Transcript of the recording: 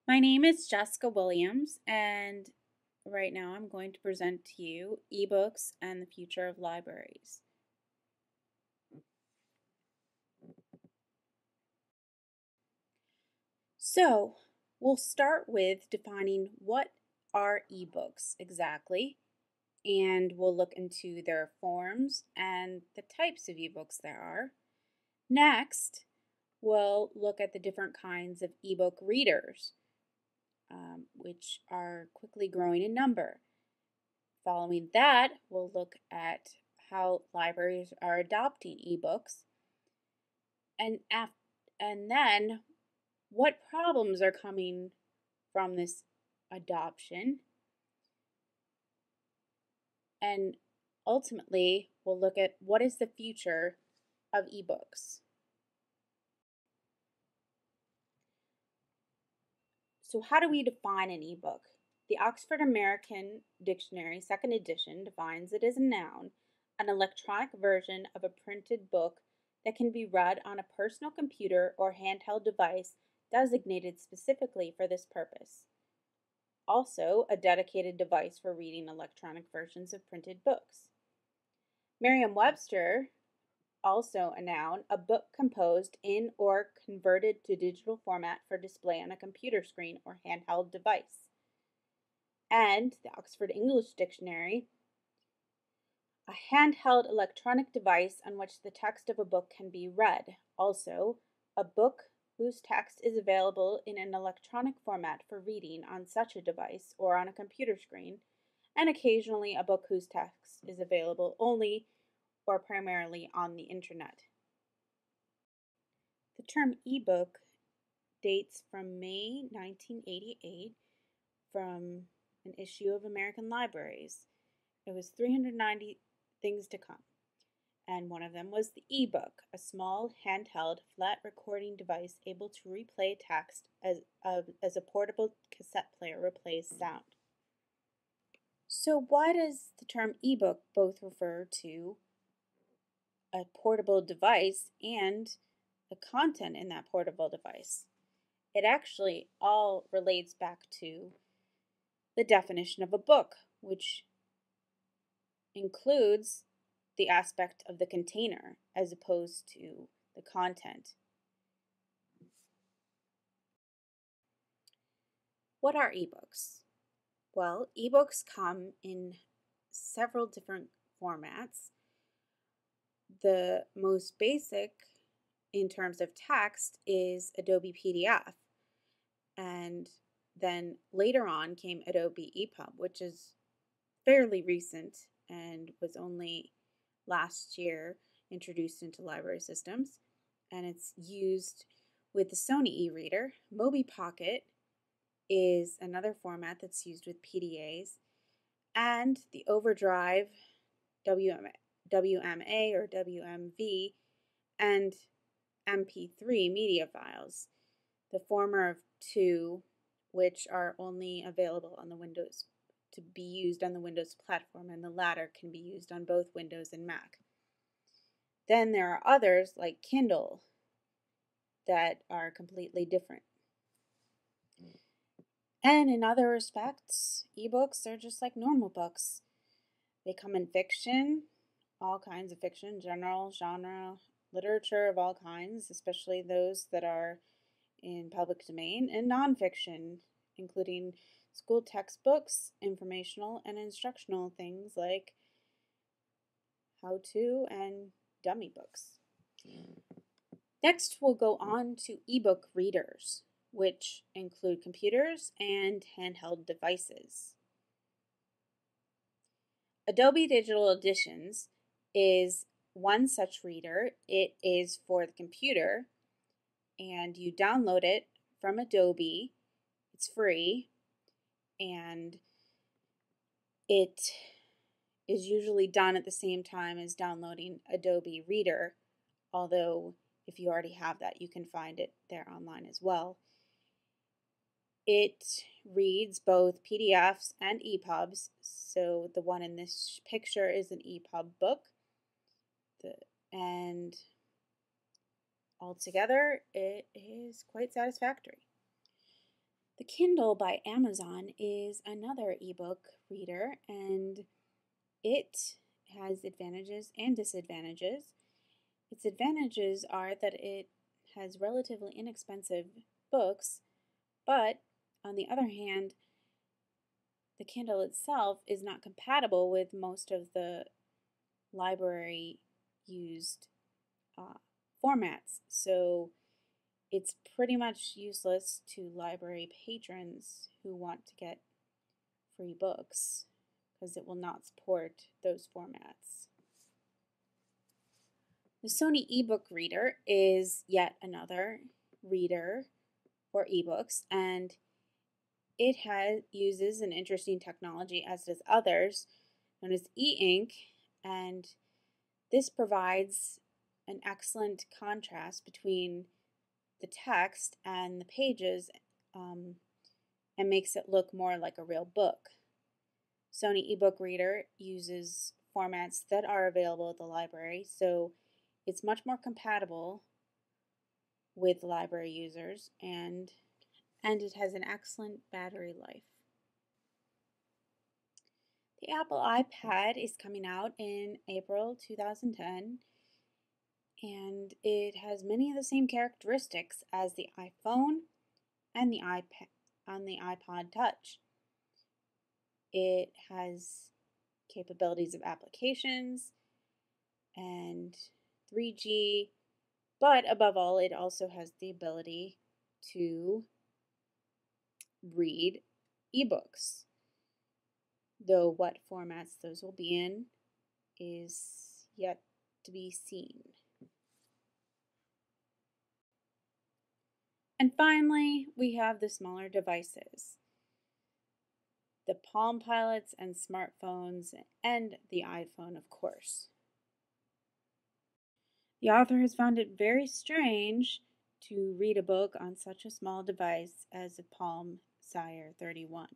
My name is Jessica Williams, and right now I'm going to present to you ebooks and the future of libraries. So, we'll start with defining what are ebooks exactly, and we'll look into their forms and the types of ebooks there are. Next, we'll look at the different kinds of ebook readers, which are quickly growing in number. Following that, we'll look at how libraries are adopting ebooks and then what problems are coming from this adoption. And ultimately, we'll look at what is the future of ebooks. So, how do we define an ebook? The Oxford American Dictionary, second edition, defines it as a noun, an electronic version of a printed book that can be read on a personal computer or handheld device designated specifically for this purpose. Also, a dedicated device for reading electronic versions of printed books. Merriam-Webster, also a noun, a book composed in or converted to digital format for display on a computer screen or handheld device. And the Oxford English Dictionary, a handheld electronic device on which the text of a book can be read. Also, a book whose text is available in an electronic format for reading on such a device or on a computer screen, and occasionally a book whose text is available only or primarily on the internet. The term ebook dates from May 1988 from an issue of American Libraries. It was 390 things to come, and one of them was the ebook, a small handheld flat recording device able to replay text as a portable cassette player replays sound. So why does the term ebook both refer to a portable device and the content in that portable device? It actually all relates back to the definition of a book, which includes the aspect of the container as opposed to the content. What are ebooks? Well, ebooks come in several different formats. The most basic in terms of text is Adobe PDF. And then later on came Adobe EPUB, which is fairly recent and was only last year introduced into library systems. And it's used with the Sony e-reader. Mobi Pocket is another format that's used with PDAs. And the Overdrive WMA or WMV and MP3 media files, the former of two, which are only available on the Windows to be used on the Windows platform, and the latter can be used on both Windows and Mac. Then there are others like Kindle that are completely different. And in other respects, ebooks are just like normal books. They come in fiction, all kinds of fiction, general, genre, literature of all kinds, especially those that are in public domain, and nonfiction, including school textbooks, informational and instructional things like how-to and dummy books. Next, we'll go on to ebook readers, which include computers and handheld devices. Adobe Digital Editions is one such reader. It is for the computer, and you download it from Adobe. It's free, and it is usually done at the same time as downloading Adobe Reader, although if you already have that, you can find it there online as well. It reads both PDFs and EPUBs, so the one in this picture is an EPUB book, and altogether it is quite satisfactory. The Kindle by Amazon is another ebook reader, and it has advantages and disadvantages. Its advantages are that it has relatively inexpensive books, but on the other hand, the Kindle itself is not compatible with most of the library used uh, formats. So it's pretty much useless to library patrons who want to get free books because it will not support those formats. The Sony ebook reader is yet another reader for ebooks, and it uses an interesting technology, as does others, known as e-ink, and this provides an excellent contrast between the text and the pages and makes it look more like a real book. Sony ebook reader uses formats that are available at the library, so it's much more compatible with library users, and it has an excellent battery life. The Apple iPad is coming out in April 2010, and it has many of the same characteristics as the iPhone and the iPod Touch. It has capabilities of applications and 3G, but above all, it also has the ability to read ebooks. Though what formats those will be in is yet to be seen. And finally, we have the smaller devices, the Palm Pilots and smartphones, and the iPhone, of course. The author has found it very strange to read a book on such a small device as a Palm Sire 31.